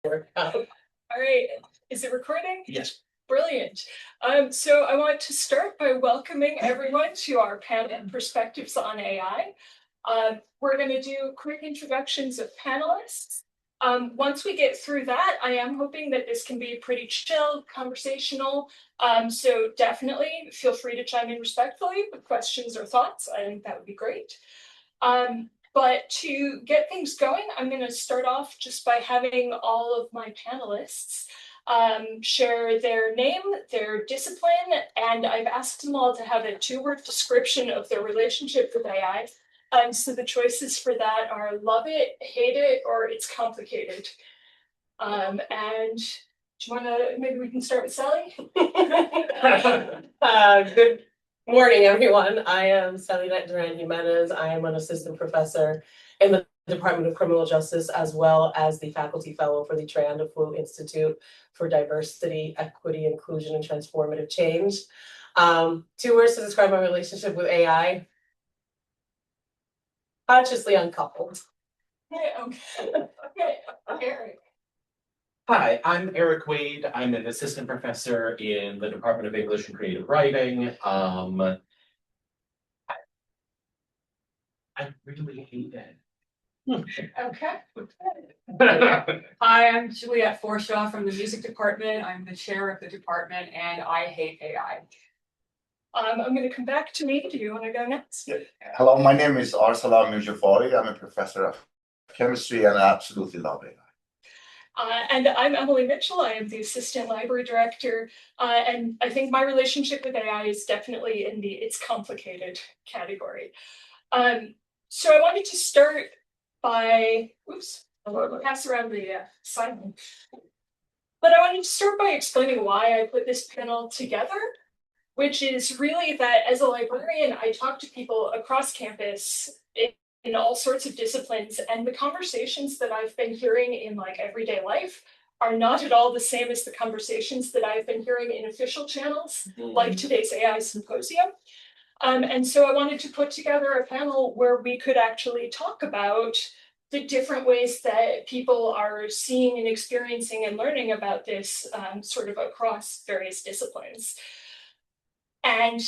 All right, is it recording? Yes. Brilliant. So I want to start by welcoming everyone to our panel, Perspectives on AI. We're going to do quick introductions of panelists. Once we get through that, I am hoping that this can be pretty chill, conversational. So definitely feel free to chime in respectfully with questions or thoughts. I think that would be great. But to get things going, I'm going to start off just by having all of my panelists share their name, their discipline, and I've asked them all to have a two-word description of their relationship with AI. So the choices for that are love it, hate it, or it's complicated. And do you want to, maybe we can start with Sally? Good morning, everyone. I am Celinet Duran-Jimenez. I am an assistant professor in the Department of Criminal Justice, as well as the faculty fellow for the Trianda Institute for Diversity, Equity, Inclusion, and Transformative Change. Two words to describe my relationship with AI: consciously uncoupled. Okay, Erik. Hi, I'm Erik Wade. I'm an assistant professor in the Department of English and Creative Writing. I really hate it. Okay. Hi, I'm Juliet Forshaw from the music department. I'm the chair of the department and I hate AI. I'm going to come back to me. Do you want to go next? Hello, my name is Arsalan Mirjafari. I'm a professor of chemistry and I absolutely love AI. And I'm Emily Mitchell. I am the assistant library director. And I think my relationship with AI is definitely in the it's complicated category. So I wanted to start by, I'll pass around the assignment. But I wanted to start by explaining why I put this panel together, which is really that as a librarian, I talk to people across campus in all sorts of disciplines, and the conversations that I've been hearing in like everyday life are not at all the same as the conversations that I've been hearing in official channels, like today's AI symposium. And so I wanted to put together a panel where we could actually talk about the different ways that people are seeing and experiencing and learning about this sort of across various disciplines. And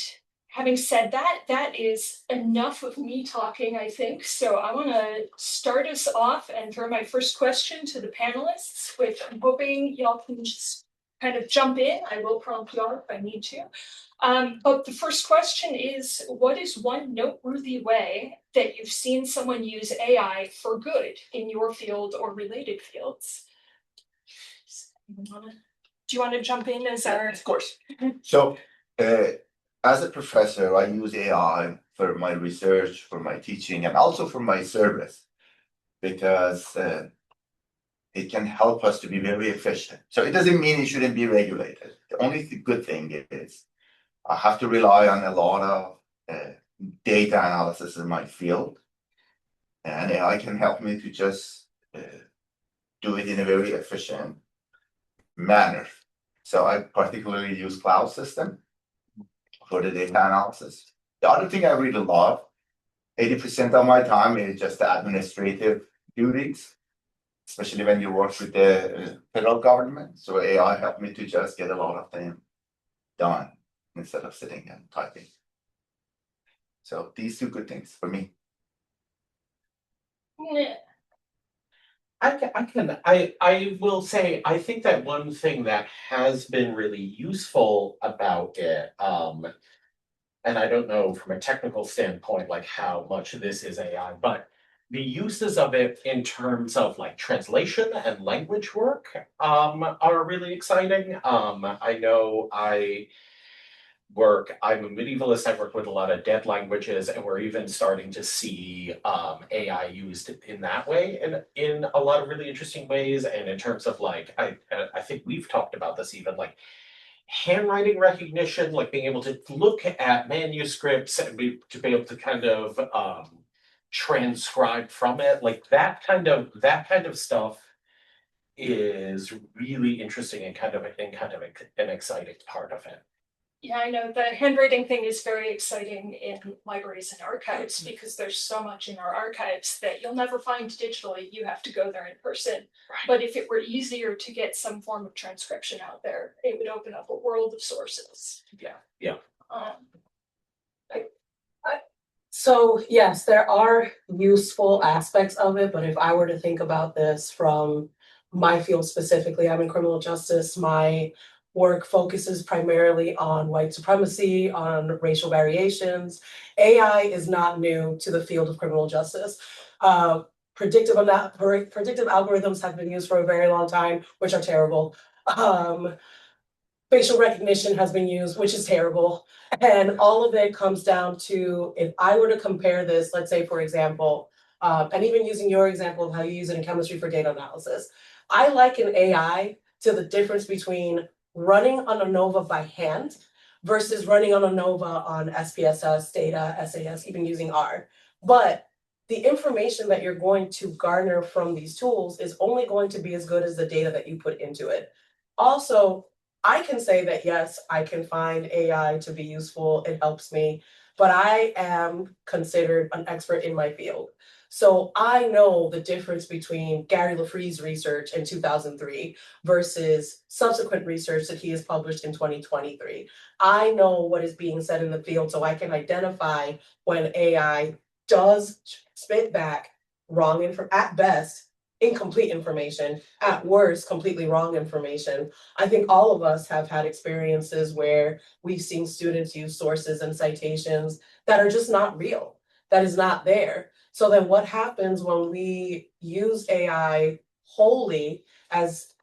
having said that, that is enough of me talking, I think. So I want to start us off and throw my first question to the panelists, which I'm hoping y'all can just kind of jump in. I will prompt y'all if I need to. But the first question is, what is one noteworthy way that you've seen someone use AI for good in your field or related fields? Do you want to jump in as our... Of course. So, as a professor, I use AI for my research, for my teaching, and also for my service, because it can help us to be very efficient. So it doesn't mean it shouldn't be regulated. The only good thing is I have to rely on a lot of data analysis in my field, and AI can help me to just do it in a very efficient manner. So I particularly use cloud system for the data analysis. The other thing I really love, 80% of my time is just the administrative duties, especially when you work with the federal government. So AI helped me to just get a lot of them done instead of sitting and typing. So these two good things for me. Yeah. I will say, I think that one thing that has been really useful about it, and I don't know from a technical standpoint, like how much of this is AI, but the uses of it in terms of like translation and language work, are really exciting. I know I'm a medievalist, I work with a lot of dead languages, and we're even starting to see AI used in that way and in a lot of really interesting ways. And in terms of like, I think we've talked about this even, like handwriting recognition, like being able to look at manuscripts and to be able to kind of transcribe from it, like that kind of stuff is really interesting and kind of an exciting part of it. Yeah, I know the handwriting thing is very exciting in libraries and archives because there's so much in our archives that you'll never find digitally. You have to go there in person. Right. But if it were easier to get some form of transcription out there, it would open up a world of sources. Yeah. So yes, there are useful aspects of it, but if I were to think about this from my field specifically, I'm in criminal justice. My work focuses primarily on white supremacy, on racial variations. AI is not new to the field of criminal justice. Predictive algorithms have been used for a very long time, which are terrible. Facial recognition has been used, which is terrible. And all of it comes down to, if I were to compare this, let's say, for example, and even using your example of how you use it in chemistry for data analysis, I liken AI to the difference between running on ANOVA by hand versus running on ANOVA on SPSS, data, SAS, even using R. But the information that you're going to garner from these tools is only going to be as good as the data that you put into it. Also, I can say that, yes, I can find AI to be useful, it helps me, but I am considered an expert in my field. So I know the difference between Gary Lafree's research in 2003 versus subsequent research that he has published in 2023. I know what is being said in the field, so I can identify when AI does spit back wrong info, at best, incomplete information, at worst, completely wrong information. I think all of us have had experiences where we've seen students use sources and citations that are just not real, that is not there. So then what happens when we use AI wholly as,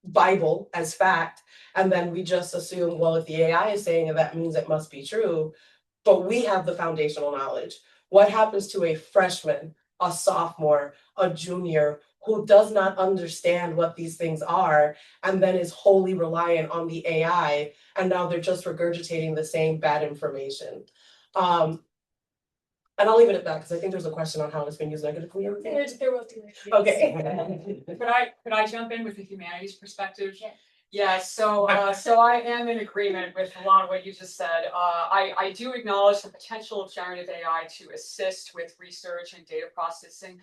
Bible, as fact, and then we just assume, well, if the AI is saying it, that means it must be true, but we have the foundational knowledge. What happens to a freshman, a sophomore, a junior who does not understand what these things are and then is wholly reliant on the AI, and now they're just regurgitating the same bad information? And I'll leave it at that because I think there's a question on how it's been used negatively. There will be. Okay. Could I jump in with the humanities perspective? Yeah. Yeah, so I am in agreement with a lot of what you just said. I do acknowledge the potential of generative AI to assist with research and data processing.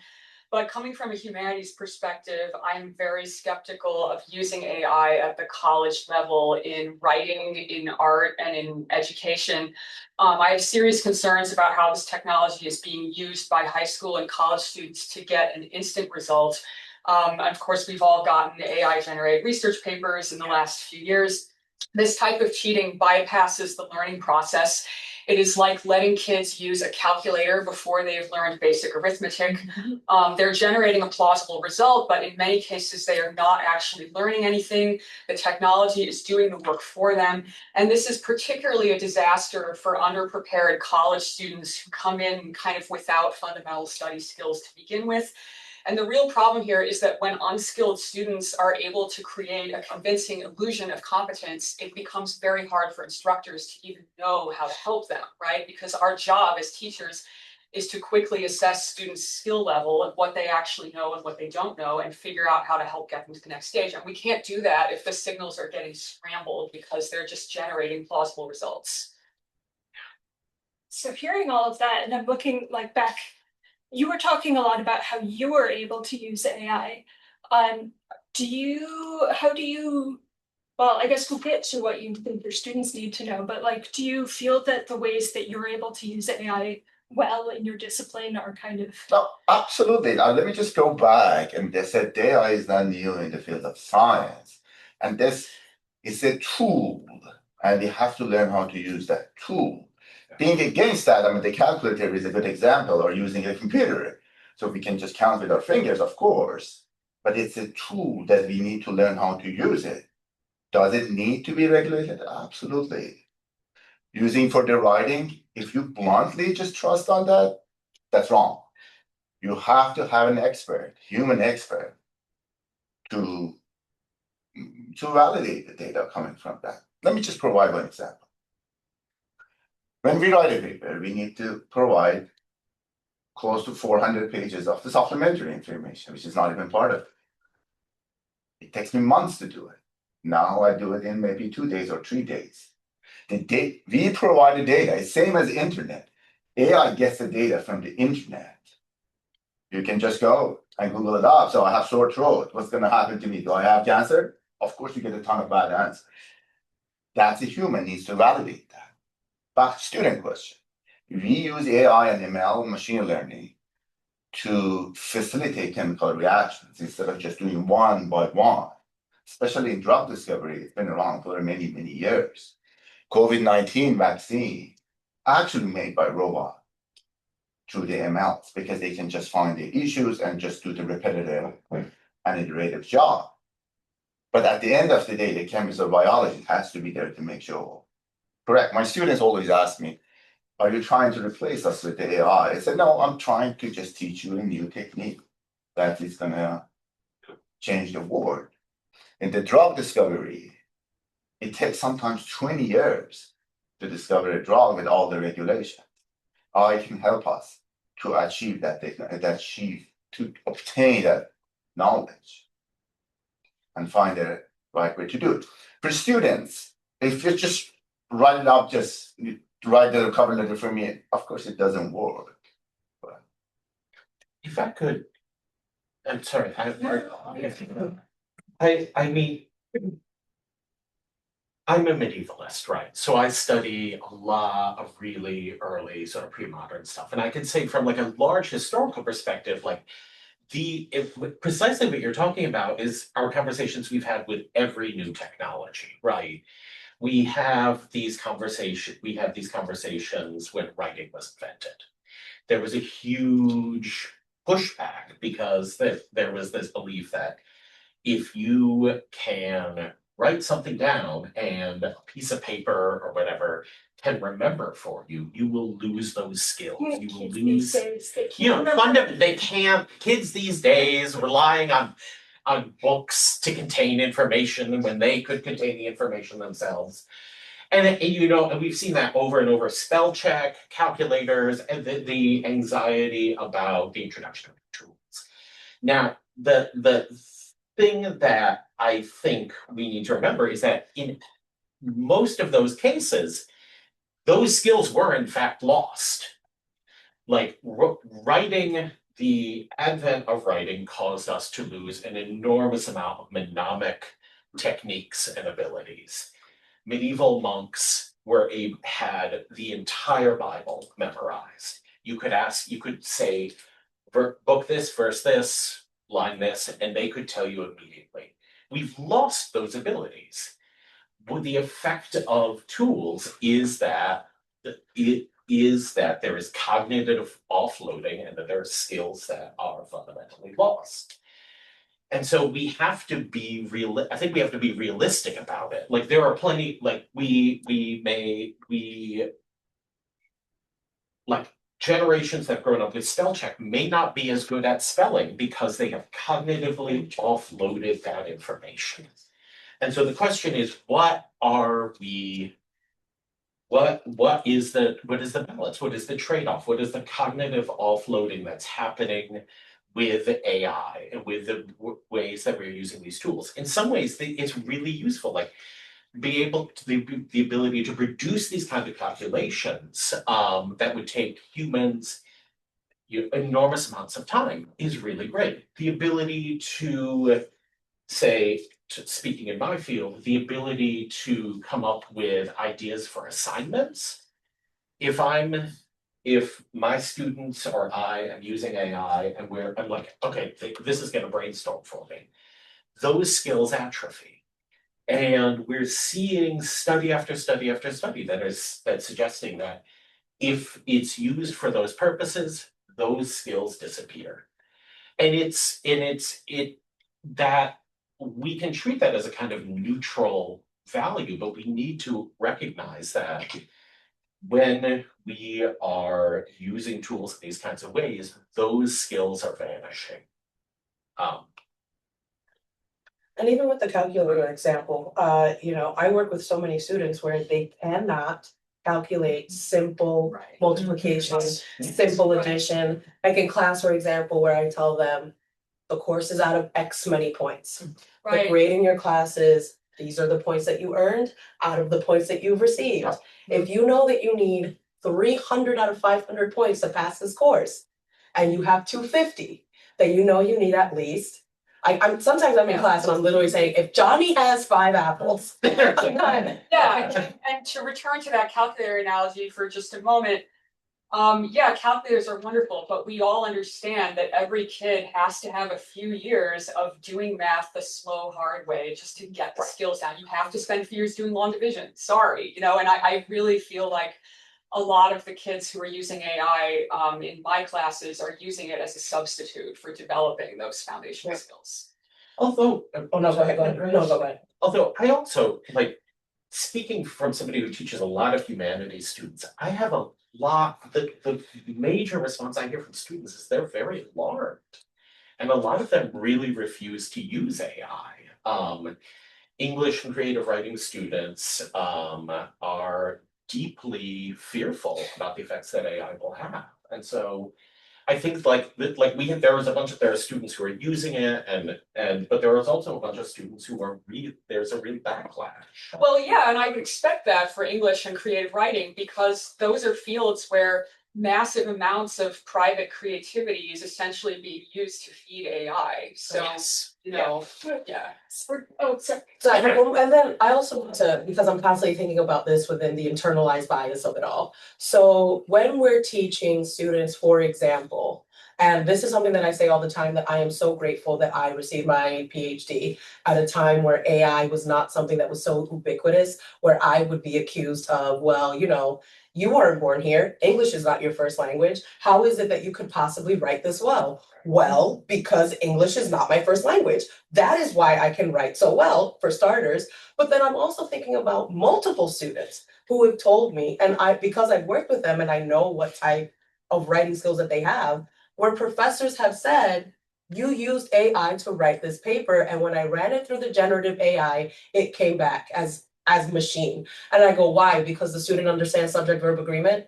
But coming from a humanities perspective, I'm very skeptical of using AI at the college level in writing, in art, and in education. I have serious concerns about how this technology is being used by high school and college students to get an instant result. And of course, we've all gotten AI-generated research papers in the last few years. This type of cheating bypasses the learning process. It is like letting kids use a calculator before they've learned basic arithmetic. They're generating a plausible result, but in many cases, they are not actually learning anything. The technology is doing the work for them. And this is particularly a disaster for underprepared college students who come in kind of without fundamental study skills to begin with. And the real problem here is that when unskilled students are able to create a convincing illusion of competence, it becomes very hard for instructors to even know how to help them, right? Because our job as teachers is to quickly assess students' skill level of what they actually know and what they don't know and figure out how to help get them to the next stage. And we can't do that if the signals are getting scrambled because they're just generating plausible results. So hearing all of that, and I'm looking back, you were talking a lot about how you were able to use AI. How do you, well, I guess we'll get to what you think your students need to know, but do you feel that the ways that you're able to use AI well in your discipline are kind of? No, absolutely. Let me just go back, and they said AI is not new in the field of science, and this is a tool, and we have to learn how to use that tool. Being against that, the calculator is a good example, or using a computer. So we can just count with our fingers, of course, but it's a tool that we need to learn how to use it. Does it need to be regulated? Absolutely. Using for the writing, if you bluntly just trust on that, that's wrong. You have to have an expert, human expert, to validate the data coming from that. Let me just provide one example. When we write a paper, we need to provide close to 400 pages of the supplementary information, which is not even part of it. It takes me months to do it. Now I do it in maybe 2 days or 3 days. We provide the data, it's same as internet. AI gets the data from the internet. You can just go and Google it up. So I have sore throat. What's going to happen to me? Do I have cancer? Of course, you get a ton of bad answers. That's a human needs to validate that. Back to student question. We use AI and ML, machine learning, to facilitate chemical reactions instead of just doing one by one. Especially in drug discovery, it's been around for many, many years. COVID-19 vaccine actually made by robot through the MLs because they can just find the issues and just do the repetitive and iterative job. But at the end of the day, the chemist or biologist has to be there to make sure. Correct. My students always ask me, are you trying to replace us with the AI? I said, no, I'm trying to just teach you a new technique that is gonna change the world. In the drug discovery, it takes sometimes 20 years to discover a drug with all the regulations. AI can help us to achieve that, to obtain that knowledge and find the right way to do it. For students, if you just write it up, just write the cover letter for me, of course it doesn't work. But If I could, I'm sorry, I mean, I'm a medievalist, right? So I study a lot of really early sort of pre-modern stuff. And I can say from like a large historical perspective, like precisely what you're talking about is our conversations we've had with every new technology, right? We have these conversations when writing was invented. There was a huge pushback because there was this belief that if you can write something down and a piece of paper or whatever can remember for you, you will lose those skills. You will lose, they can't, kids these days relying on books to contain information when they could contain the information themselves. And we've seen that over and over, spell check, calculators, and the anxiety about the introduction of tools. Now, the thing that I think we need to remember is that in most of those cases, those skills were in fact lost. Like writing, the advent of writing caused us to lose an enormous amount of mnemonic techniques and abilities. Medieval monks had the entire Bible memorized. You could say, book this, verse this, line this, and they could tell you immediately. We've lost those abilities. Well, the effect of tools is that there is cognitive offloading and that there are skills that are fundamentally lost. And so we have to be I think we have to be realistic about it. Like there are plenty, like generations that have grown up with spell check may not be as good at spelling because they have cognitively offloaded that information. And so the question is, what is the balance? What is the trade-off? What is the cognitive offloading that's happening with AI and with the ways that we're using these tools? In some ways, it's really useful. Like the ability to produce these kinds of calculations that would take humans enormous amounts of time is really great. The ability to speaking in my field, the ability to come up with ideas for assignments. If my students or I am using AI and I'm like, okay, this is going to brainstorm for me, those skills atrophy. And we're seeing study after study after study that's suggesting that if it's used for those purposes, those skills disappear. And that we can treat that as a kind of neutral value, but we need to recognize that when we are using tools in these kinds of ways, those skills are vanishing. And even with the calculator example, I work with so many students where they cannot calculate simple multiplication, simple addition. Like in class, for example, where I tell them the course is out of X many points. The grade in your class is these are the points that you earned out of the points that you've received. If you know that you need 300 out of 500 points to pass this course, and you have 250, then you know you need at least. Sometimes I'm in class and I'm literally saying, if Johnny has 5 apples. Yeah, and to return to that calculator analogy for just a moment, yeah, calculators are wonderful, but we all understand that every kid has to have a few years of doing math the slow, hard way just to get the skills down. You have to spend a few years doing long division, sorry, and I really feel like a lot of the kids who are using AI in my classes are using it as a substitute for developing those foundational skills. Although. Oh, no, go ahead. No, go ahead. Although I also, like, speaking from somebody who teaches a lot of humanities students, I have a lot, the major response I hear from students is they're very alarmed. And a lot of them really refuse to use AI. English and creative writing students are deeply fearful about the effects that AI will have. And so I think there are students who are using it but there was also a bunch of students who are there's a real backlash. Well, yeah, and I would expect that for English and creative writing, because those are fields where massive amounts of private creativity is essentially being used to feed AI. So, yeah. Oh, sorry. And then I also want to, because I'm constantly thinking about this within the internalized bias of it all. So when we're teaching students, for example, and this is something that I say all the time, that I am so grateful that I received my PhD at a time where AI was not something that was so ubiquitous, where I would be accused of, well, you weren't born here. English is not your first language. How is it that you could possibly write this well? Well, because English is not my first language. That is why I can write so well, for starters. But then I'm also thinking about multiple students who have told me, and because I've worked with them and I know what type of writing skills that they have, where professors have said, you used AI to write this paper, and when I ran it through the generative AI, it came back as machine. And I go, why? Because the student understands subject-verb agreement,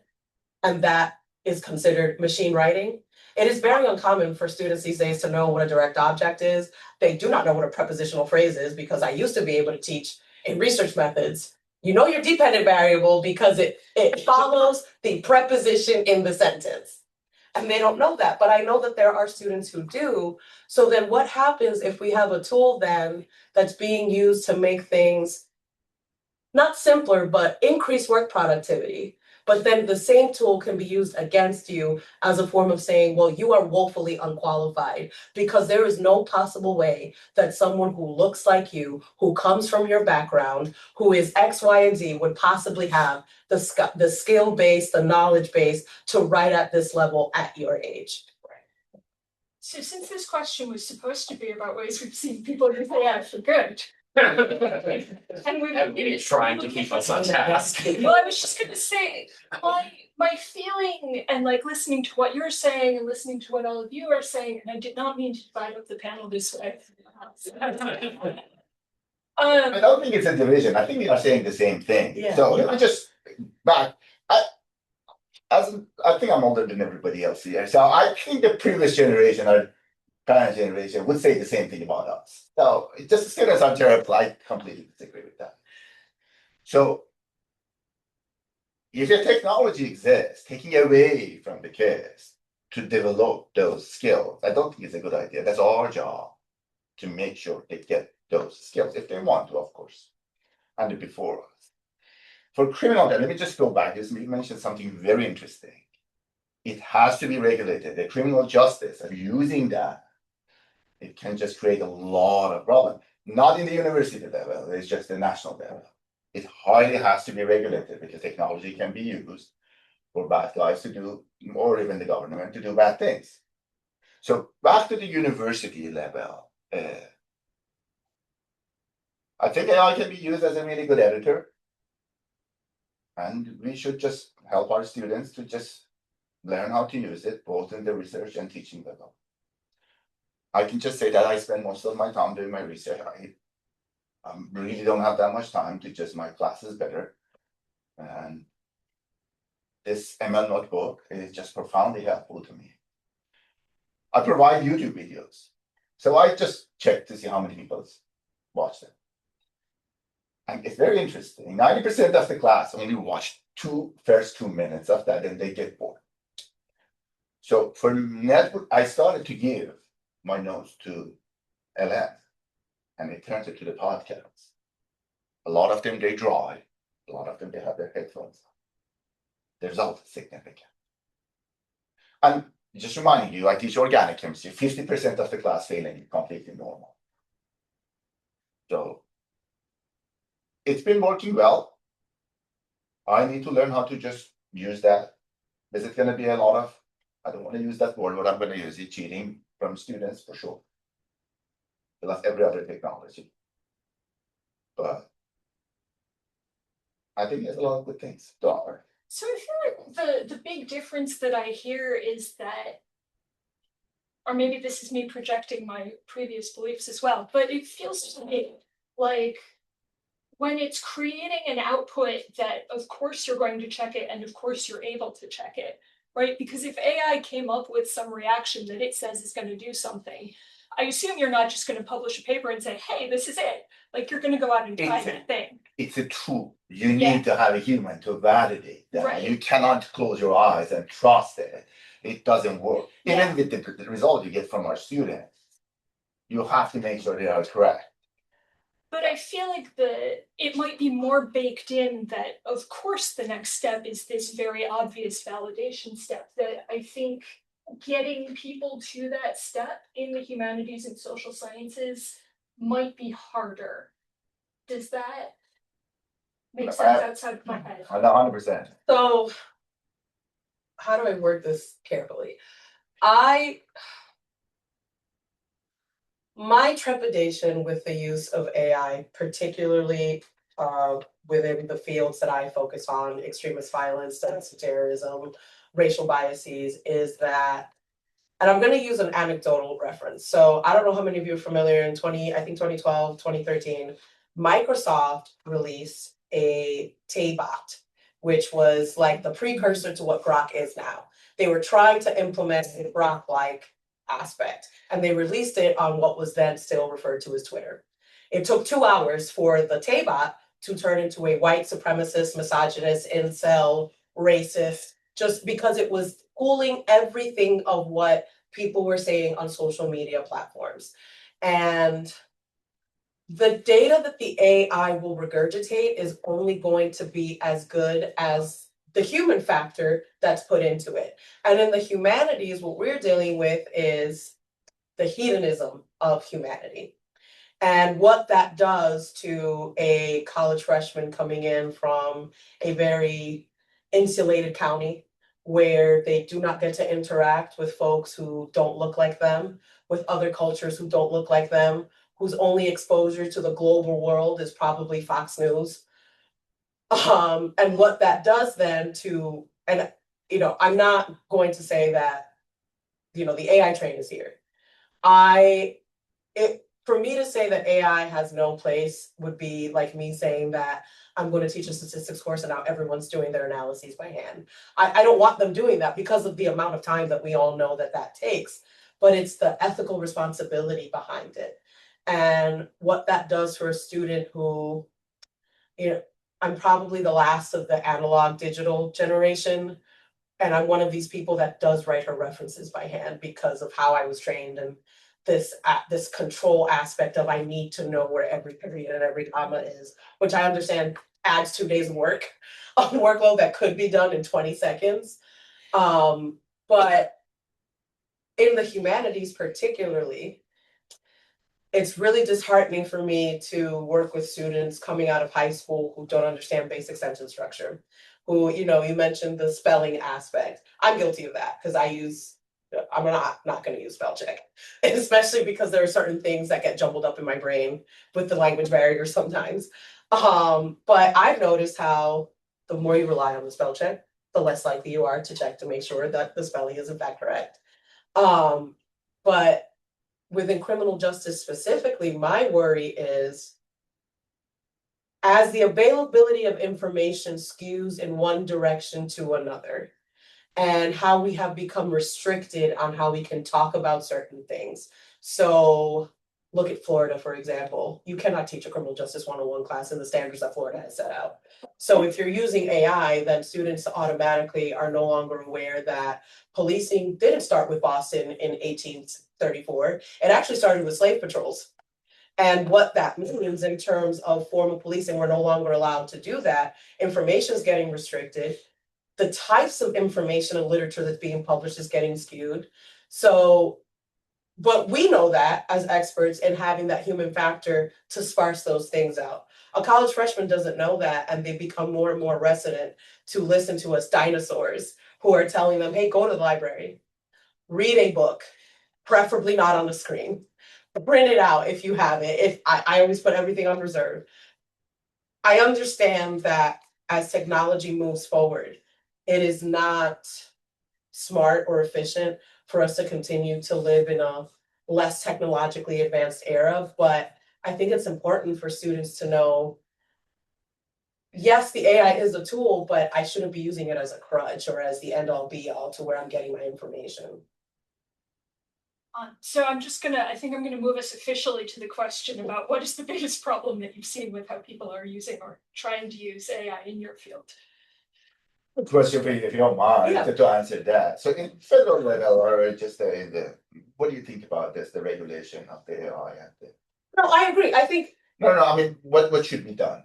and that is considered machine writing. It is very uncommon for students these days to know what a direct object is. They do not know what a prepositional phrase is, because I used to be able to teach in research methods. You know your dependent variable because it follows the preposition in the sentence. And they don't know that, but I know that there are students who do. So then what happens if we have a tool then that's being used to make things not simpler, but increase work productivity? But then the same tool can be used against you as a form of saying, well, you are woefully unqualified, because there is no possible way that someone who looks like you, who comes from your background, who is X, Y, and Z, would possibly have the skill base, the knowledge base to write at this level at your age. So since this question was supposed to be about ways we've seen people use AI for good, and we've Really trying to keep us on task. Well, I was just gonna say, my feeling, and like listening to what you're saying and listening to what all of you are saying, and I did not mean to divide up the panel this way. I don't think it's a division. I think we are saying the same thing. Yeah. So let me just back. I think I'm older than everybody else here. So I think the previous generation, our parent generation, would say the same thing about us. So just students are terrible. I completely disagree with that. So if a technology exists, taking away from the kids to develop those skills, I don't think it's a good idea. That's our job, to make sure they get those skills if they want to, of course, and before us. For criminal, let me just go back. You mentioned something very interesting. It has to be regulated. The criminal justice, and using that, it can just create a lot of problems. Not in the university level, it's just the national level. It highly has to be regulated, because technology can be used for bad guys to do, or even the government to do bad things. So back to the university level, I think AI can be used as a really good editor. And we should just help our students to just learn how to use it, both in the research and teaching level. I can just say that I spend most of my time doing my research. I really don't have that much time to just my classes better. And this ML notebook is just profoundly helpful to me. I provide YouTube videos. So I just check to see how many people watch them. And it's very interesting. 90% of the class only watch first 2 minutes of that, and they get bored. So for network, I started to give my notes to LM, and it turns it to the podcast. A lot of them they drive, a lot of them they have their headphones on. The result is significant. And just reminding you, I teach organic chemistry, 50% of the class failing is completely normal. So it's been working well. I need to learn how to just use that. Is it going to be a lot of, I don't want to use that word, but I'm going to use it, cheating from students for sure. Like every other technology. But I think there's a lot of good things to offer. So I feel like the big difference that I hear is that, or maybe this is me projecting my previous beliefs as well, but it feels to me like when it's creating an output that of course you're going to check it and of course you're able to check it, right? Because if AI came up with some reaction that it says is going to do something, I assume you're not just going to publish a paper and say, hey, this is it. Like you're going to go out and try that thing. It's a tool. You need to have a human to validate that. Right. You cannot close your eyes and trust it. It doesn't work. Yeah. Even with the result you get from our students, you have to make sure they are correct. But I feel like it might be more baked in that, of course, the next step is this very obvious validation step that I think getting people to that step in the humanities and social sciences might be harder. Does that make sense outside of my head? 100%. So how do I word this carefully? My trepidation with the use of AI, particularly within the fields that I focus on, extremist violence, domestic terrorism, racial biases, is that, and I'm going to use an anecdotal reference. So I don't know how many of you are familiar in 2012, 2013, Microsoft released a Taybot, which was like the precursor to what Grok is now. They were trying to implement a Grok-like aspect, and they released it on what was then still referred to as Twitter. It took 2 hours for the Taybot to turn into a white supremacist, misogynist, incel, racist, just because it was pulling everything of what people were saying on social media platforms. And the data that the AI will regurgitate is only going to be as good as the human factor that's put into it. And in the humanities, what we're dealing with is the hedonism of humanity. And what that does to a college freshman coming in from a very insulated county where they do not get to interact with folks who don't look like them, with other cultures who don't look like them, whose only exposure to the global world is probably Fox News. And what that does then to, and I'm not going to say that, the AI train is here. For me to say that AI has no place would be like me saying that I'm going to teach a statistics course and now everyone's doing their analyses by hand. I don't want them doing that because of the amount of time that we all know that takes, but it's the ethical responsibility behind it. And what that does for a student who, I'm probably the last of the analog digital generation. And I'm one of these people that does write her references by hand because of how I was trained and this control aspect of I need to know where every period and every comma is, which I understand adds 2 days of work, a workload that could be done in 20 seconds. But in the humanities particularly, it's really disheartening for me to work with students coming out of high school who don't understand basic sentence structure, who, you mentioned the spelling aspect. I'm guilty of that because I'm not going to use spell check, especially because there are certain things that get jumbled up in my brain with the language barrier sometimes. But I've noticed how the more you rely on the spell check, the less likely you are to check to make sure that the spelling is in fact correct. But within criminal justice specifically, my worry is as the availability of information skews in one direction to another, and how we have become restricted on how we can talk about certain things. So Look at Florida, for example. You cannot teach a criminal justice 101 class in the standards that Florida has set out. So if you're using AI, then students automatically are no longer aware that policing didn't start with Boston in 1834. It actually started with slave patrols. And what that means in terms of formal policing, we're no longer allowed to do that. Information is getting restricted. The types of information and literature that's being published is getting skewed. So, but we know that as experts in having that human factor to sparse those things out. A college freshman doesn't know that, and they become more and more reticent to listen to us dinosaurs who are telling them, hey, go to the library, read a book, preferably not on the screen, print it out if you have it. If I always put everything on reserve. I understand that as technology moves forward, it is not smart or efficient for us to continue to live in a less technologically advanced era, but I think it's important for students to know, yes, the AI is a tool, but I shouldn't be using it as a crutch or as the end all be all to where I'm getting my information. So I think I'm gonna move us officially to the question about what is the biggest problem that you've seen with how people are using or trying to use AI in your field? Question for you, if you don't mind, Yeah. to answer that. So in federal level or just in the, what do you think about this, the regulation of the AI? No, I agree. I think No, I mean, what should be done?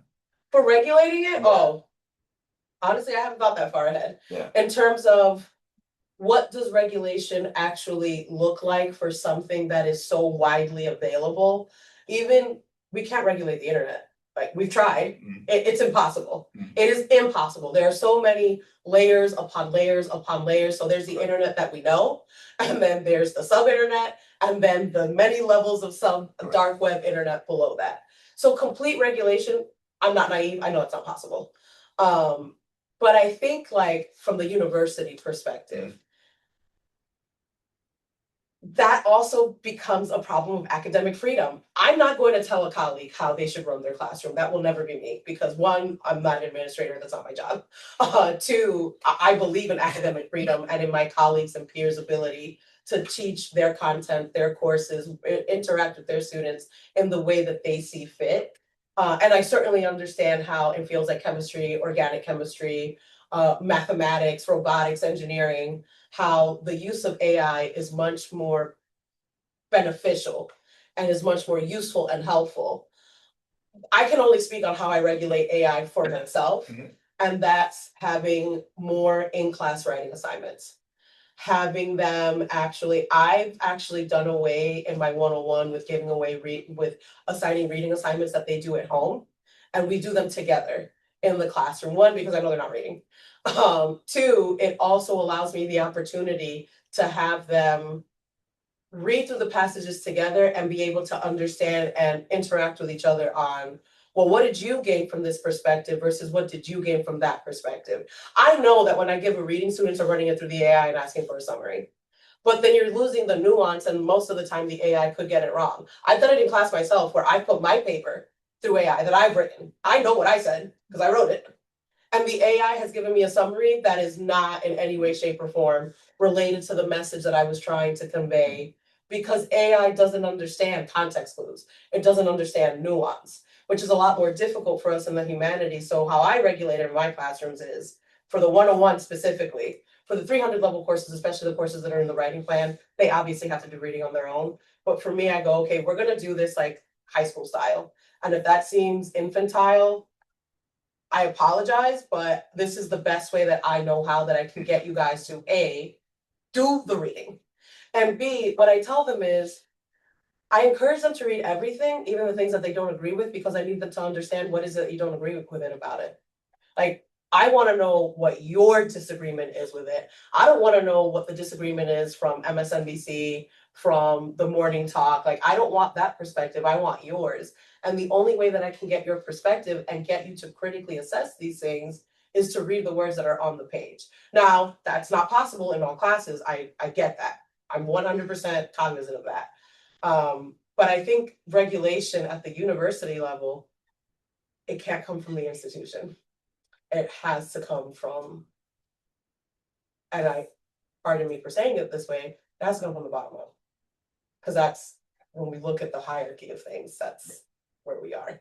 for regulating it, Yeah. oh, honestly, I haven't thought that far ahead. Yeah. In terms of what does regulation actually look like for something that is so widely available? Even we can't regulate the internet. Like we've tried, it's impossible. It is impossible. There are so many layers upon layers upon layers. So there's the internet that we know, and then there's the sub-internet, and then the many levels of some dark web internet below that. So complete regulation, I'm not naive, I know it's not possible. But I think like from the university perspective, that also becomes a problem of academic freedom. I'm not going to tell a colleague how they should run their classroom. That will never be me because one, I'm not an administrator, that's not my job. Two, I believe in academic freedom and in my colleagues and peers' ability to teach their content, their courses, interact with their students in the way that they see fit. And I certainly understand how in fields like chemistry, organic chemistry, mathematics, robotics, engineering, how the use of AI is much more beneficial and is much more useful and helpful. I can only speak on how I regulate AI for myself, and that's having more in-class writing assignments. Having them I've actually done away in my 101 with giving away with assigning reading assignments that they do at home, and we do them together in the classroom. One, because I know they're not reading. Two, it also allows me the opportunity to have them read through the passages together and be able to understand and interact with each other on, well, what did you gain from this perspective versus what did you gain from that perspective? I know that when I give a reading, students are running it through the AI and asking for a summary. But then you're losing the nuance, and most of the time the AI could get it wrong. I've done it in class myself where I put my paper through AI that I've written. I know what I said because I wrote it. And the AI has given me a summary that is not in any way, shape, or form related to the message that I was trying to convey, because AI doesn't understand context clues. It doesn't understand nuance, which is a lot more difficult for us in the humanities. So how I regulate it in my classrooms is, for the 101 specifically, for the 300 level courses, especially the courses that are in the writing plan, they obviously have to do reading on their own. But for me, I go, okay, we're gonna do this like high school style. And if that seems infantile, I apologize, but this is the best way that I know how that I can get you guys to A, do the reading. And B, what I tell them is, I encourage them to read everything, even the things that they don't agree with, because I need them to understand what is it you don't agree with it about it. Like, I want to know what your disagreement is with it. I don't want to know what the disagreement is from MSNBC, from the morning talk. Like, I don't want that perspective. I want yours. And the only way that I can get your perspective and get you to critically assess these things is to read the words that are on the page. Now, that's not possible in all classes. I get that. I'm 100% cognizant of that. But I think regulation at the university level, it can't come from the institution. It has to come from, and pardon me for saying it this way, it has to come from the bottom up. Because that's when we look at the hierarchy of things, that's where we are.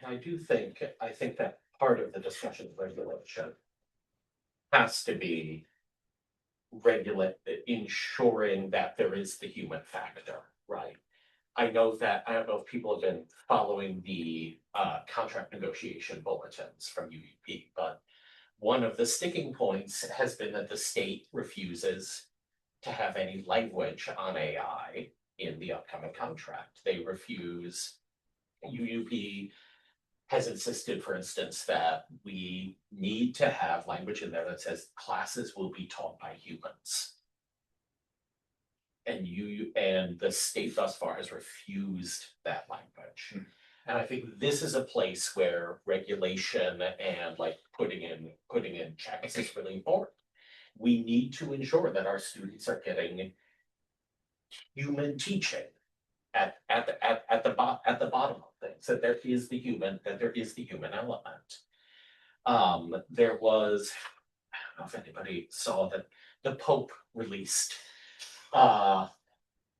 And I think that part of the discussion of regulation has to be ensuring that there is the human factor, right? I don't know if people have been following the contract negotiation bulletins from UUP, but one of the sticking points has been that the state refuses to have any language on AI in the upcoming contract. They refuse. UUP has insisted, for instance, that we need to have language in there that says classes will be taught by humans. And the state thus far has refused that language. And I think this is a place where regulation and like putting in checks is really important. We need to ensure that our students are getting human teaching at the bottom of things, that there is the human element. There was, I don't know if anybody saw that the Pope released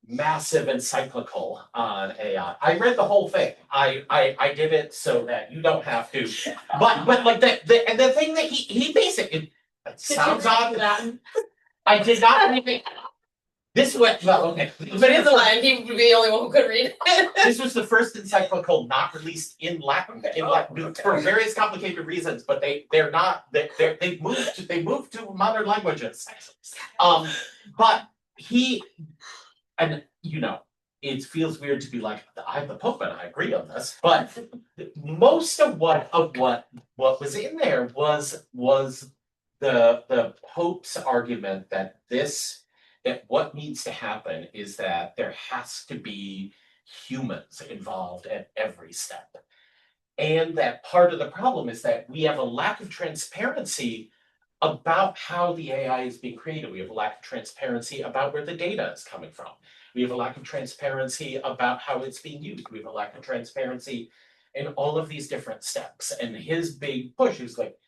massive encyclical on AI. I read the whole thing. I did it so that you don't have to. But like the thing that he basically, it sounds odd. I did not even. This was well, okay. But in the Latin, he would be the only one who could read it. This was the first encyclical not released in Latin for various complicated reasons, but they've moved to modern languages. But he, and it feels weird to be like, I'm the Pope and I agree on this, but most of what was in there was the Pope's argument that what needs to happen is that there has to be humans involved at every step. And that part of the problem is that we have a lack of transparency about how the AI is being created. We have a lack of transparency about where the data is coming from. We have a lack of transparency about how it's being used. We have a lack of transparency in all of these different steps. And his big push is like,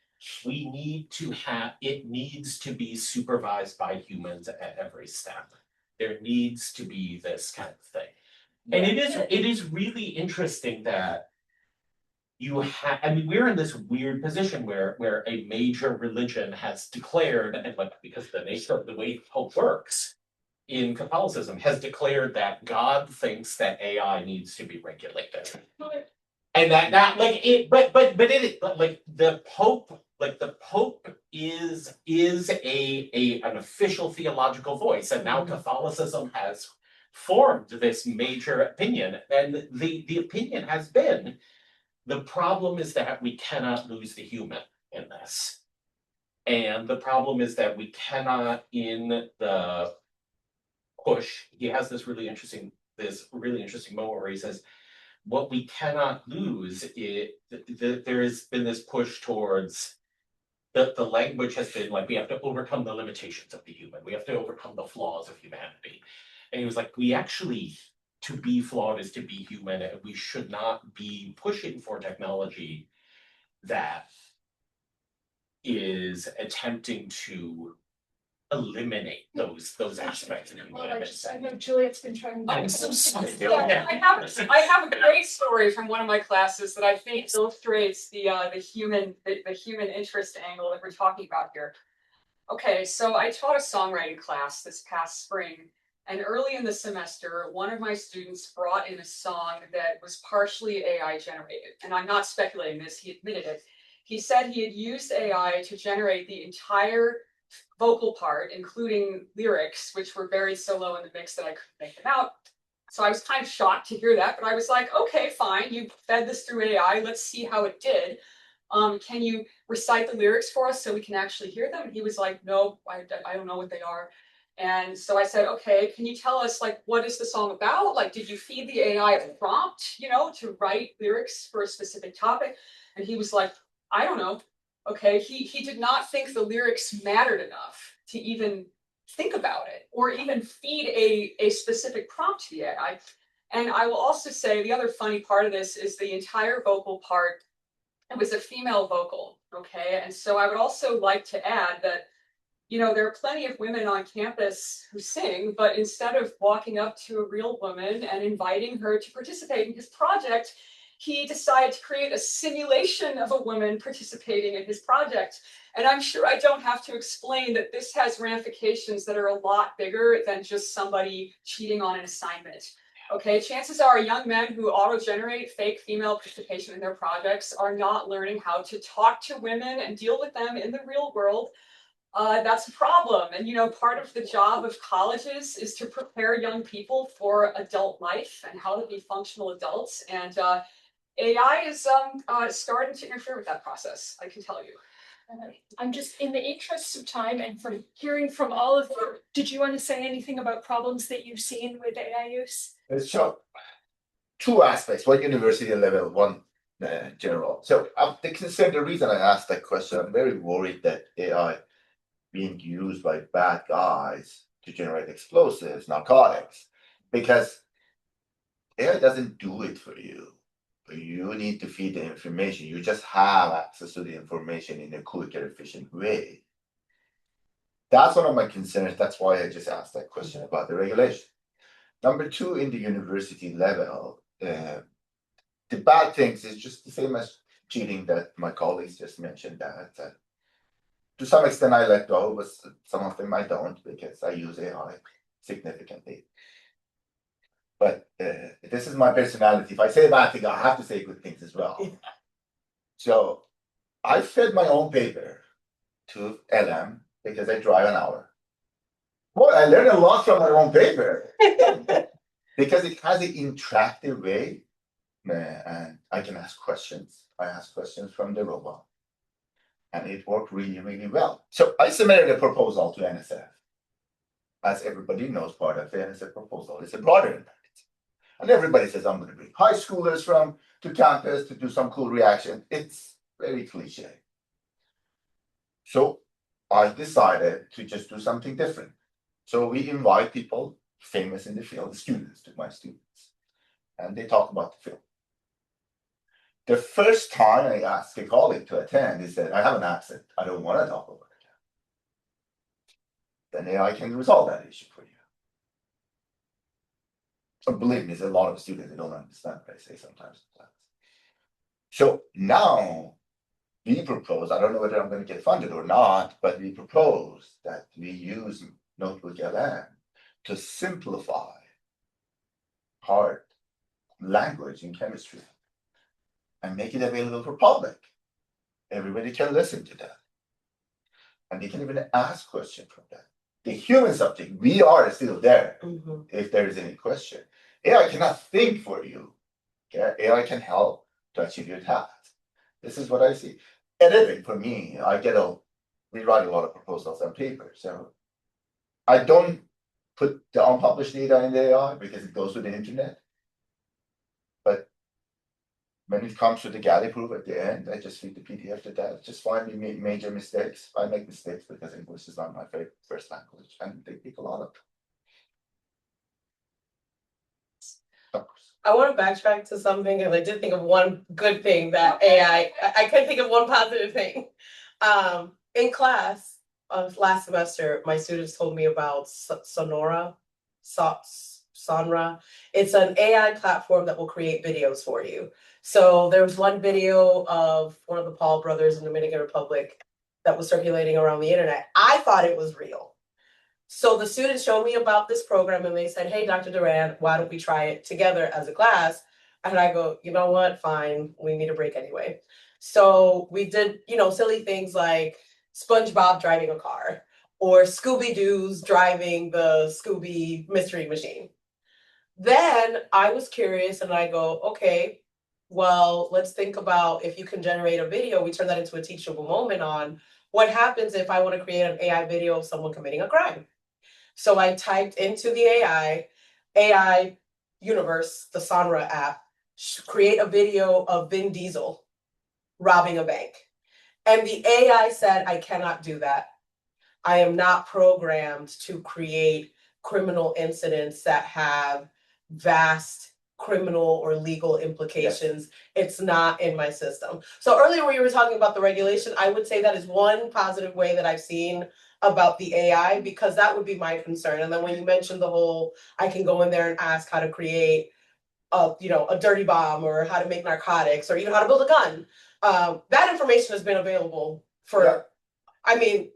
it needs to be supervised by humans at every step. There needs to be this kind of thing. And it is really interesting that we're in this weird position where a major religion has declared, and like because the nature of the way Pope works in Catholicism has declared that God thinks that AI needs to be regulated. And that like it, but the Pope is an official theological voice, and now Catholicism has formed this major opinion, and the opinion has been the problem is that we cannot lose the human in this, and the problem is that we cannot in the push. He has this really interesting moment where he says, what we cannot lose is there has been this push towards the language has been like, we have to overcome the limitations of the human. We have to overcome the flaws of humanity. And he was like, to be flawed is to be human, and we should not be pushing for technology that is attempting to eliminate those aspects of humanity. I know Juliet's been trying. I'm so sorry. Yeah, I have a great story from one of my classes that I think illustrates the human interest angle that we're talking about here. Okay, so I taught a songwriting class this past spring, and early in the semester, one of my students brought in a song that was partially AI generated, and I'm not speculating this, he admitted it. He said he had used AI to generate the entire vocal part, including lyrics, which were buried so low in the mix that I couldn't make them out. So I was kind of shocked to hear that, but I was like, okay, fine, you fed this through AI, let's see how it did. Can you recite the lyrics for us so we can actually hear them? And he was like, no, I don't know what they are. And so I said, okay, can you tell us, like, what is the song about? Like, did you feed the AI a prompt, to write lyrics for a specific topic? And he was like, I don't know. Okay, he did not think the lyrics mattered enough to even think about it or even feed a specific prompt to the AI. And I will also say the other funny part of this is the entire vocal part, it was a female vocal, okay? And so I would also like to add that, you know, there are plenty of women on campus who sing, but instead of walking up to a real woman and inviting her to participate in his project, he decided to create a simulation of a woman participating in his project. And I'm sure I don't have to explain that this has ramifications that are a lot bigger than just somebody cheating on an assignment. Okay, chances are young men who auto-generate fake female participation in their projects are not learning how to talk to women and deal with them in the real world. That's a problem. And, you know, part of the job of colleges is to prepare young people for adult life and how to be functional adults. And AI is starting to interfere with that process, I can tell you. I'm just, in the interest of time and from hearing from all of you, did you want to say anything about problems that you've seen with AI use? So, two aspects, one university level, one general. So the reason I asked that question, I'm very worried that AI being used by bad guys to generate explosives, narcotics, because AI doesn't do it for you. You need to feed the information. You just have access to the information in a quicker, efficient way. That's one of my concerns. That's why I just asked that question about the regulation. Number two, in the university level, the bad things is just the same as cheating that my colleagues just mentioned that. To some extent, I let go, but some of them I don't because I use AI significantly. But this is my personality. If I say a bad thing, I have to say good things as well. So I fed my own paper to LM because I drive an hour. Boy, I learned a lot from my own paper because it has an interactive way, and I can ask questions. I ask questions from the robot, and it worked really, really well. So I submitted a proposal to NSF. As everybody knows, part of the NSF proposal is a broader impact. And everybody says, I'm going to bring high schoolers to campus to do some cool reaction. It's very cliche. So I decided to just do something different. So we invite people famous in the field, students, to my students, and they talk about the film. The first time I asked a colleague to attend, he said, I have an accent. I don't want to talk about it. Then AI can resolve that issue for you. So believe me, there's a lot of students that don't understand what I say sometimes. So now we propose, I don't know whether I'm going to get funded or not, but we propose that we use Notebook LM to simplify hard language in chemistry and make it available for public. Everybody can listen to that. And they can even ask questions from that. The human subject, we are still there if there is any question. AI cannot think for you. Okay? AI can help to achieve your task. This is what I see. Editing, for me, we write a lot of proposals on paper. So I don't put the unpublished data in the AI because it goes to the internet. But when it comes to the Galley proof at the end, I just feed the PDF to that. Just find me major mistakes. I make mistakes because English is not my favorite first language, and they pick a lot of. I want to backtrack to something because I did think of one good thing that I could think of one positive thing. In class last semester, my students told me about Sonora. It's an AI platform that will create videos for you. So there was one video of one of the Paul brothers in the Dominican Republic that was circulating around the internet. I thought it was real. So the students showed me about this program and they said, hey, Dr. Duran, why don't we try it together as a class? And I go, you know what, fine, we need a break anyway. So we did, silly things like SpongeBob driving a car or Scooby-Doo's driving the Scooby mystery machine. Then I was curious and I go, okay, well, let's think about if you can generate a video, we turn that into a teachable moment on what happens if I want to create an AI video of someone committing a crime. So I typed into the AI universe, the Sonra app, create a video of Vin Diesel robbing a bank. And the AI said, I cannot do that. I am not programmed to create criminal incidents that have vast criminal or legal implications. Yes. It's not in my system. So earlier when you were talking about the regulation, I would say that is one positive way that I've seen about the AI, because that would be my concern. And then when you mentioned the whole, I can go in there and ask how to create a dirty bomb, or how to make narcotics, or even how to build a gun. That information has been available for, Yeah. I mean,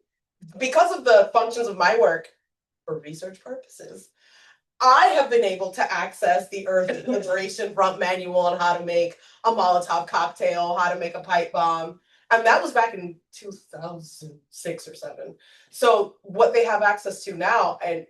because of the functions of my work for research purposes, I have been able to access the Earth Liberation Front manual on how to make a Molotov cocktail, how to make a pipe bomb. And that was back in 2006 or 7. So what they have access to now, and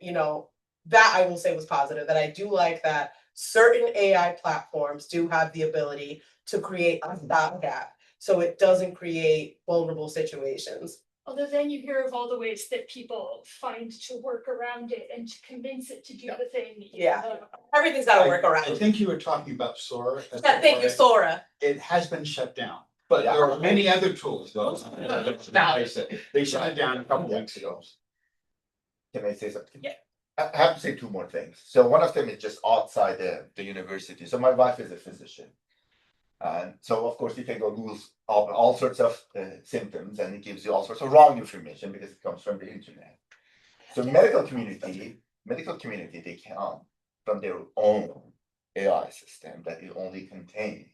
that I will say was positive, that I do like that certain AI platforms do have the ability to create a stopgap so it doesn't create vulnerable situations. Although then you hear of all the ways that people find to work around it and to convince it to do the thing. Everything's got to work I around. think you were talking about Sora. Yeah, thank you, Sora. It has been shut down, but there are many other tools though. They shut it down a couple weeks ago. Can I say something? Yeah. I have to say 2 more things. So one of them is just outside the university. So my wife is a physician. And so of course you can go Google all sorts of symptoms, and it gives you all sorts of wrong information because it comes from the internet. So medical community, they can from their own AI system that it only contains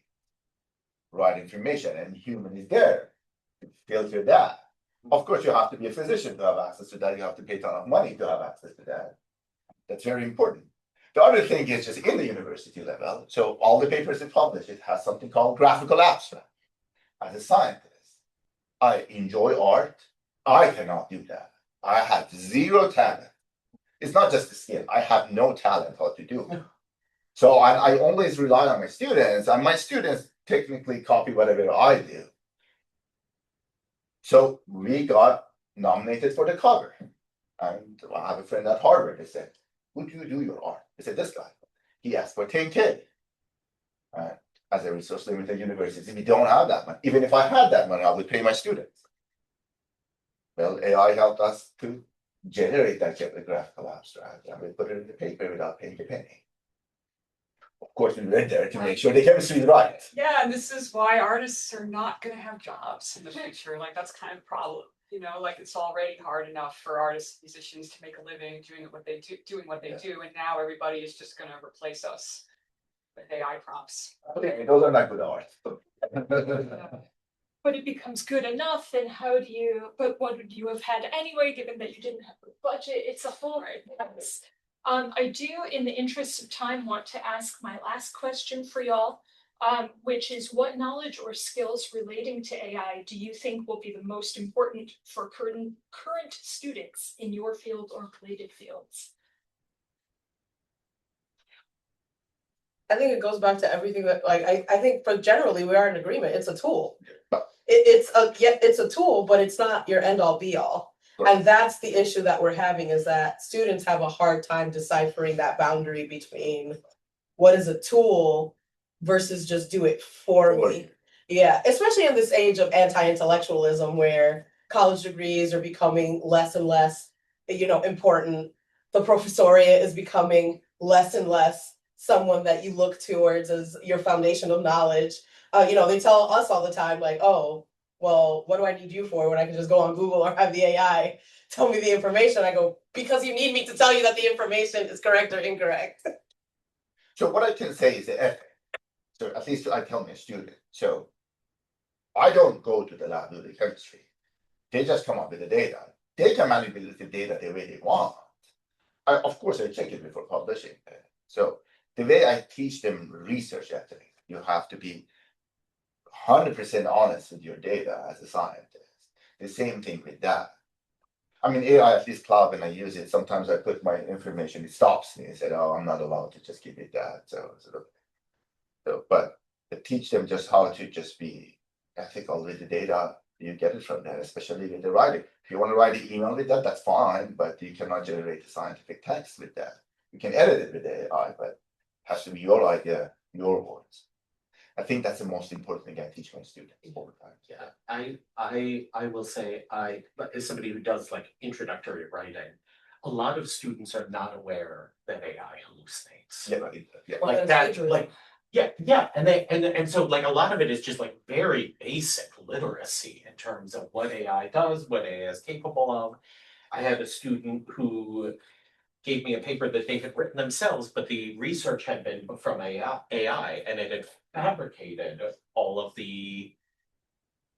right information, and human is there to filter that. Of course, you have to be a physician to have access to that. You have to pay a ton of money to have access to that. That's very important. The other thing is just in the university level. So all the papers it publish, it has something called graphical abstract. As a scientist, I enjoy art. I cannot do that. I have zero talent. It's not just the skill. I have no talent how to do it. So I always rely on my students, and my students technically copy whatever I do. So we got nominated for the cover. And I have a friend at Harvard. They said, "Who do you do your art?" I said, "This guy." He asked for 10K. As a resource limited university, we don't have that money. Even if I had that money, I would pay my students. Well, AI helped us to generate that graphical abstract, and we put it in the paper without paying a penny. Of course, we read there to make sure the chemistry is right. Yeah, and this is why artists are not gonna have jobs in the future. Like, that's kind of the problem. Like, it's already hard enough for artists, musicians to make a living doing what they do, and now everybody is just gonna replace us with AI prompts. Okay, those are not good art. But it becomes good enough, then but what would you have had anyway, given that you didn't have a budget? It's a whole mess. I do, in the interest of time, want to ask my last question for y'all, which is, what knowledge or skills relating to AI do you think will be the most important for current students in your field or related fields? I think it goes back to everything that, I think for generally we are in agreement. It's a tool. It's a tool, but it's not your end all be all. Right. And that's the issue that we're having, is that students have a hard time deciphering that boundary between what is a tool versus just do it for me. Yeah, especially in this age of anti-intellectualism, where college degrees are becoming less and less, important. The professoriate is becoming less and less someone that you look towards as your foundation of knowledge. They tell us all the time, like, "Oh, well, what do I need you for when I can just go on Google or have the AI tell me the information?" I go, "Because you need me to tell you that the information is correct or incorrect." So what I can say is the ethic. So at least I tell my students. So I don't go to the lab to do the chemistry. They just come up with the data. They can manipulate the data the way they want. Of course, I check it before publishing. So the way I teach them research ethics, you have to be 100% honest with your data as a scientist. The same thing with that. I mean, AI, at least cloud, when I use it, sometimes I put my information, it stops me and said, "Oh, I'm not allowed to just give it that." But to teach them just how to just be ethical with the data, you get it from that, especially with the writing. If you want to write an email with that, that's fine, but you cannot generate a scientific text with that. You can edit it with AI, but it has to be your idea, your words. I think that's the most important thing I teach my students all the time. Yeah, I will say, but as somebody who does like introductory writing, a lot of students are not aware that AI hallucinates. Yeah. Like that, like, yeah, and so like a lot of it is just like very basic literacy in terms of what AI does, what AI is capable of. I had a student who gave me a paper that they had written themselves, but the research had been from AI and it had fabricated all of the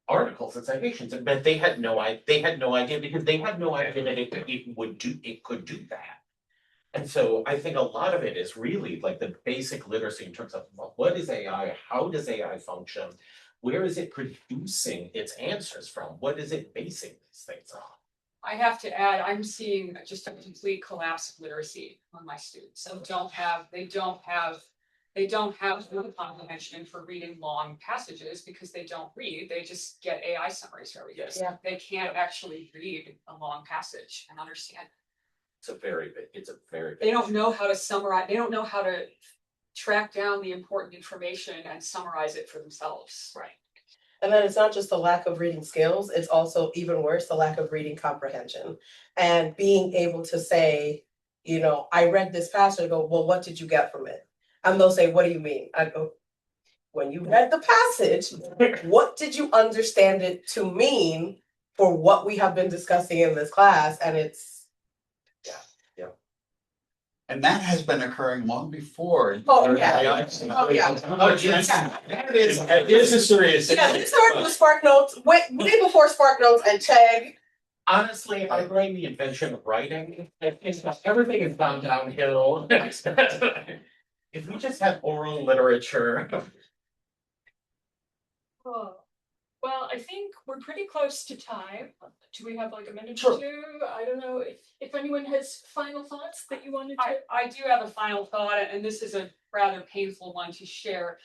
articles and citations, but they had no idea because they had no idea that it could do that. And so I think a lot of it is really like the basic literacy in terms of what is AI, how does AI function, where is it producing its answers from, what is it basing these things on? I have to add, I'm seeing just a complete collapse of literacy on my students. They don't have the comprehension for reading long passages because they don't read. They just get AI summaries for everything. Yes. Yeah. They can't actually read a long passage and understand. It's a very big. They don't know how to summarize. They don't know how to track down the important information and summarize it for themselves. Right. And then it's not just the lack of reading skills, it's also even worse, the lack of reading comprehension. And being able to say, you know, I read this passage, I go, well, what did you get from it? And they'll say, what do you mean? I go, when you read the passage, what did you understand it to mean for what we have been discussing in this class? And it's, And that has been occurring long before. Oh, yeah. Oh, yeah. Oh, yes. That is a serious. yeah, this started with Spark Notes, way before Spark Notes and Chegg. Honestly, I blame the invention of writing. Everything has gone downhill. If we just had oral literature. Oh, well, I think we're pretty close to time. Do we have like a minute Sure. or two? I don't know if anyone has final thoughts that you wanted to. I do have a final thought, and this is a rather painful one to share.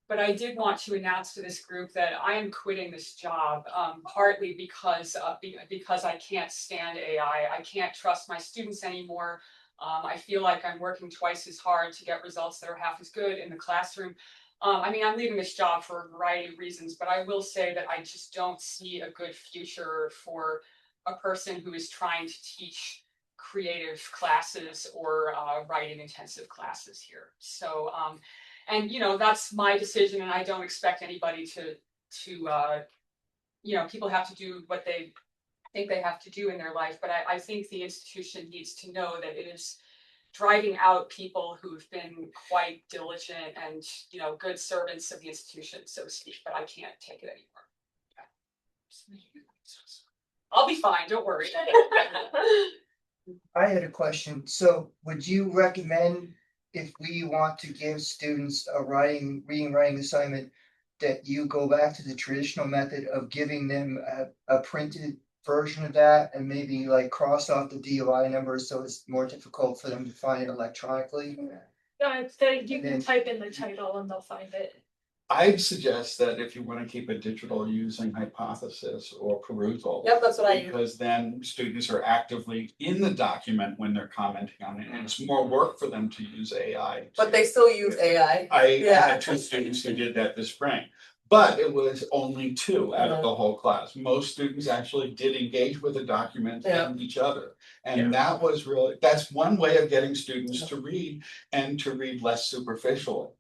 But I did want to announce to this group that I am quitting this job, partly because I can't stand AI. I can't trust my students anymore. I feel like I'm working twice as hard to get results that are half as good in the classroom. I mean, I'm leaving this job for a variety of reasons, but I will say that I just don't see a good future for a person who is trying to teach creative classes or writing intensive classes here. So, and you know, that's my decision, and I don't expect anybody to you know, people have to do what they think they have to do in their life. But I think the institution needs to know that it is driving out people who've been quite diligent and, you know, good servants of the institution, so to speak, but I can't take it anymore. I'll be fine, don't worry. I had a question. So would you recommend if we want to give students a reading writing assignment that you go back to the traditional method of giving them a printed version of that and maybe like cross off the DOI numbers so it's more difficult for them to find it electronically? You can type in the title and they'll find it. I'd suggest that if you want to keep it digital, using Hypothesis or Perusal. Yep, that's what I use. Because then students are actively in the document when they're commenting on it, and it's more work for them to use AI. But they still use AI. I Yeah. had 2 students who did that this spring, but it was only 2 out of the whole class. Most students actually did engage with the document and each other. And that was that's one way of getting students to read and to read less superficially.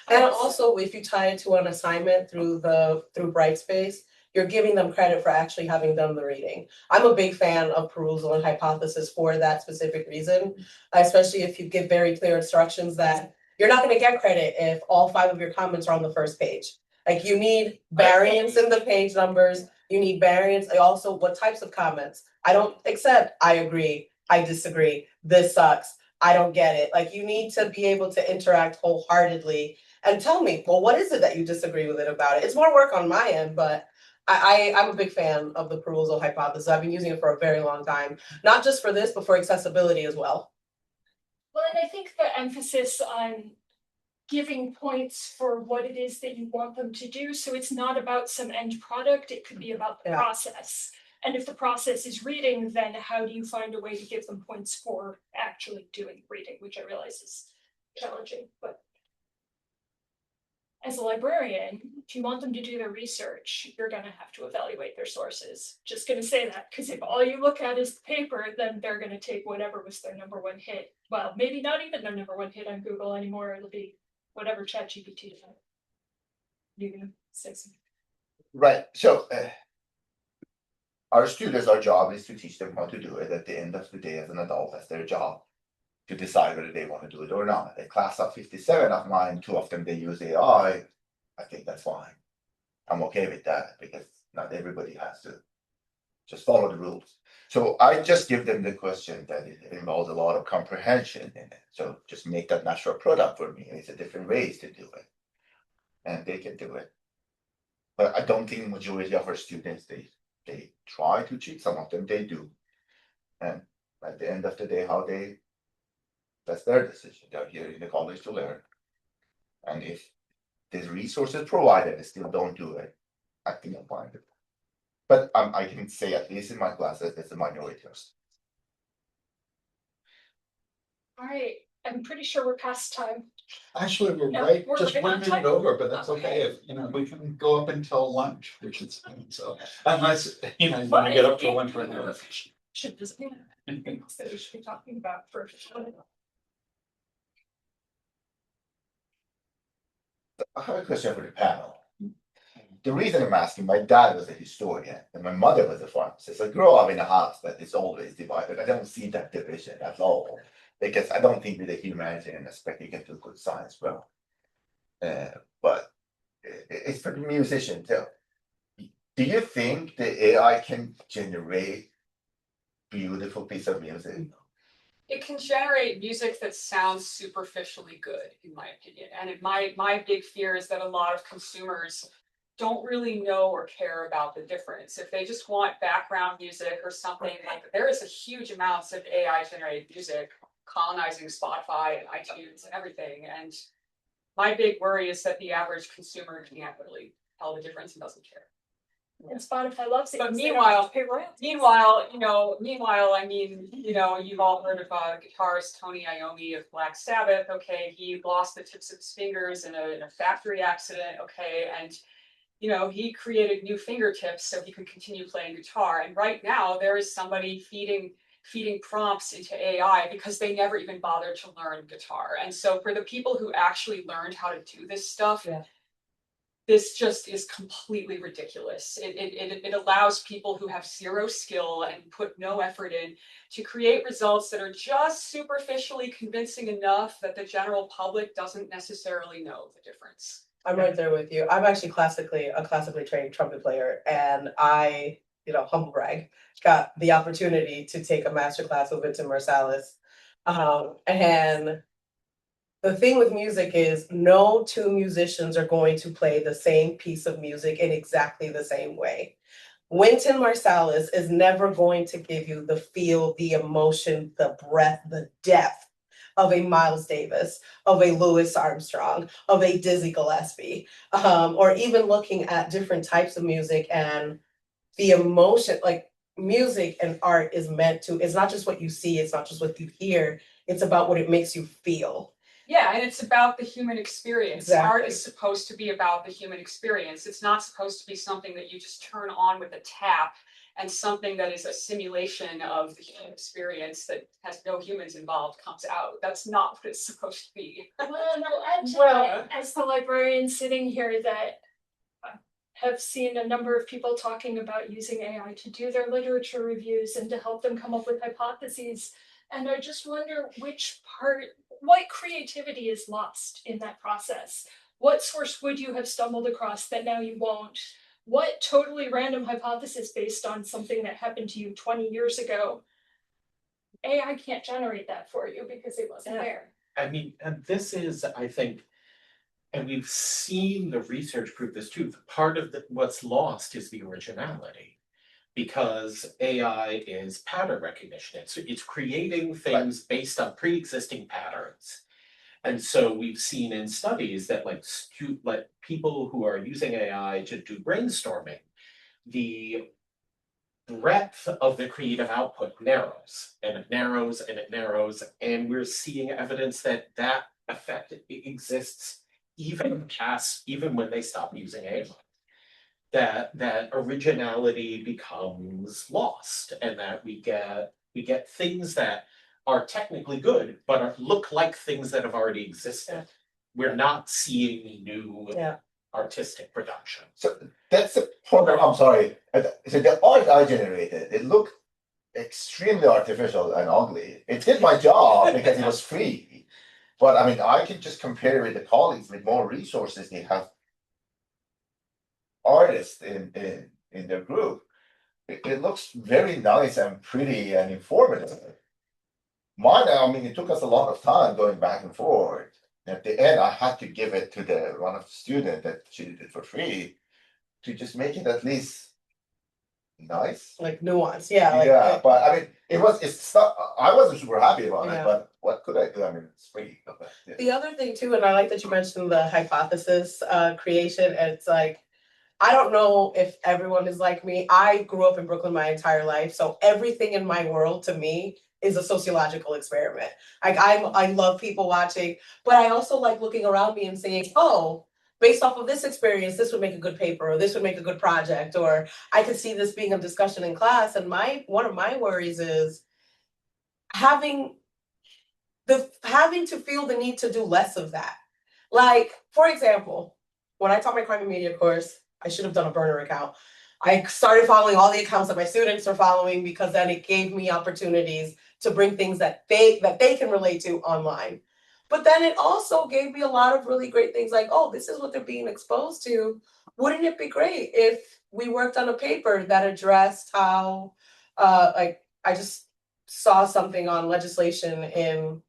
And also, if you tie it to an assignment through Brightspace, you're giving them credit for actually having done the reading. I'm a big fan of Perusal and Hypothesis for that specific reason, especially if you give very clear instructions that you're not going to get credit if all 5 of your comments are on the first page. Like you need variance in the page numbers, you need variance, also what types of comments. I don't accept, I agree, I disagree, this sucks, I don't get it. Like you need to be able to interact wholeheartedly and tell me, well, what is it that you disagree with it about it? It's more work on my end, but I'm a big fan of the Perusal Hypothesis. I've been using it for a very long time, not just for this, but for accessibility as well. Well, and I think the emphasis on giving points for what it is that you want them to do. So it's not about some end product, it could be about the process. And if the process is reading, then how do you find a way to give them points for actually doing reading, which I realize is challenging, but as a librarian, if you want them to do their research, you're going to have to evaluate their sources. Just going to say that, because if all you look at is the paper, then they're going to take whatever was their #1 hit. Well, maybe not even their #1 hit on Google anymore. It'll be whatever ChatGPT is. You can say something. Right, so our students, our job is to teach them how to do it. At the end of the day, as an adult, that's their job to decide whether they want to do it or not. A class of 57 of mine, 2 of them they use AI. I think that's fine. I'm okay with that because not everybody has to just follow the rules. So I just give them the question that it involves a lot of comprehension in it. So just make that natural product for me. It's a different ways to do it. And they can do it. But I don't think majority of our students, they try to cheat. Some of them they do. And at the end of the day, that's their decision. They're here in the college to learn. And if there's resources provided and still don't do it, I think I'm fine with it. But I can say at least in my classes, it's a minority of students. All right, I'm pretty sure we're past time. Actually, we're Yeah, right, we're just right 1 on minute time. over, but that's okay, if, we can go up until lunch, which is fine, so, unless, you wanna get up for lunch right now. Should just, yeah, things that we should be talking about first. I have a question for the panel. The reason I'm asking, my dad was a historian and my mother was a pharmacist. I grew up in a house that is always divided. I don't see that division at all. Because I don't think with the humanitarian aspect you can do good science well. But it's for the musician too. Do you think the AI can generate beautiful piece of music? It can generate music that sounds superficially good, in my opinion. And my big fear is that a lot of consumers don't really know or care about the difference. If they just want background music or something, like there is a huge amounts of AI generated music colonizing Spotify and iTunes and everything. And my big worry is that the average consumer can't really tell the difference and doesn't care. And Spotify loves it. But 'cause they don't have to meanwhile, pay royalties. I mean, you've all heard of guitarist Tony Iommi of Black Sabbath. Okay, he lost the tips of his fingers in a factory accident. Okay, and he created new fingertips so he could continue playing guitar. And right now, there is somebody feeding prompts into AI because they never even bothered to learn guitar. And so for the people who actually learned how to do this stuff, this just is completely ridiculous. It allows people who have zero skill and put no effort in to create results that are just superficially convincing enough that the general public doesn't necessarily know the difference. I'm right there with you. I'm actually a classically trained trumpet player, and I, humble brag, got the opportunity to take a master class with Vincent Marsalis. And the thing with music is no two musicians are going to play the same piece of music in exactly the same way. Wynton Marsalis is never going to give you the feel, the emotion, the breath, the depth of a Miles Davis, of a Louis Armstrong, of a Dizzy Gillespie, or even looking at different types of music and the emotion, like music and art is meant to, it's not just what you see, it's not just what you hear, it's about what it makes you feel. Yeah, and it's about the human experience. Exactly. Art is supposed to be about the human experience. It's not supposed to be something that you just turn on with a tap and something that is a simulation of the human experience that has no humans involved comes out. That's not what it's supposed to be. Well, as the librarian sitting here that have seen a number of people talking about using AI to do their literature reviews and to help them come up with hypotheses. And I just wonder what creativity is lost in that process? What source would you have stumbled across that now you won't? What totally random hypothesis based on something that happened to you 20 years ago? AI can't generate that for you because it wasn't there. I mean, and this is, I think, and we've seen the research prove this too. Part of what's lost is the originality, because AI is pattern recognition. It's creating things based on pre-existing patterns. And so we've seen in studies that like people who are using AI to do brainstorming, the breadth of the creative output narrows and it narrows and it narrows. And we're seeing evidence that effect exists even when they stop using AI. That originality becomes lost, and that we get things that are technically good, but look like things that have already existed. We're not seeing new artistic production. So that's the point, I'm sorry, so the art I generated, it looked extremely artificial and ugly. It did my job because it was free. But I mean, I can just compare with the colleagues with more resources, they have artists in their group. It looks very nice and pretty and informative. Mine, I mean, it took us a lot of time going back and forth. At the end, I had to give it to one of the students that she did it for free to just make it at least nice. Like nuance, yeah. Yeah, but I mean, it's not, I wasn't super happy about Yeah. it, but what could I do? I mean, it's free. Yeah. The other thing too, and I like that you mentioned the hypothesis creation, and it's like, I don't know if everyone is like me. I grew up in Brooklyn my entire life, so everything in my world to me is a sociological experiment. Like I love people watching, but I also like looking around me and saying, oh, based off of this experience, this would make a good paper, or this would make a good project, or I could see this being a discussion in class. And one of my worries is having to feel the need to do less of that. Like, for example, when I taught my crime and media course, I should have done a burner account. I started following all the accounts that my students are following because then it gave me opportunities to bring things that they can relate to online. But then it also gave me a lot of really great things like, oh, this is what they're being exposed to. Wouldn't it be great if we worked on a paper that addressed how, like, I just saw something on legislation in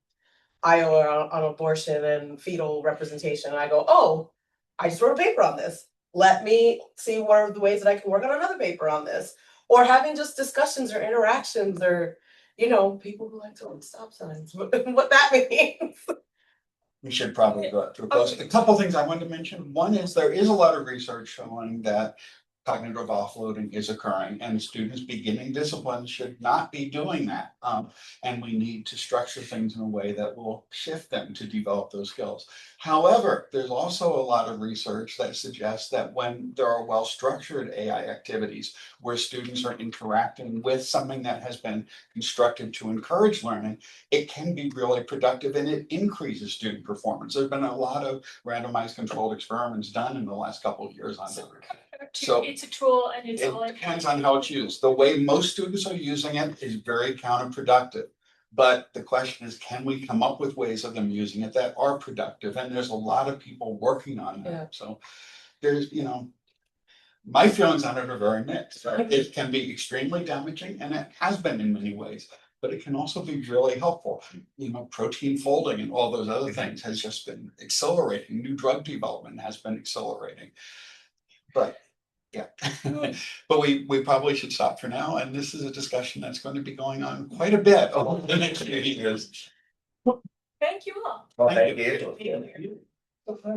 Iowa on abortion and fetal representation. And I go, oh, I just wrote a paper on this. Let me see what are the ways that I can work on another paper on this. Or having just discussions or interactions or, people who like to own stop signs, what that means. We should probably go to a close. A couple things I wanted to mention. One is there is a lot of research showing that cognitive offloading is occurring, and students beginning disciplines should not be doing that. And we need to structure things in a way that will shift them to develop those skills. However, there's also a lot of research that suggests that when there are well-structured AI activities where students are interacting with something that has been constructed to encourage learning, it can be really productive and it increases student performance. There's been a lot of randomized controlled experiments done in the last couple of years on that. So it's a tool and it's all. It depends on how it's used. The way most students are using it is very counterproductive. But the question is, can we come up with ways of them using it that are productive? And there's a lot of people working on that. Yeah. So there's, my feelings on it are very mixed. It can be extremely damaging, and it has been in many ways, but it can also be really helpful. Protein folding and all those other things has just been accelerating. New drug development has been accelerating. But yeah, but we probably should stop for now. And this is a discussion that's going to be going on quite a bit over the next few years. Thank you all. Well, Thank thank you.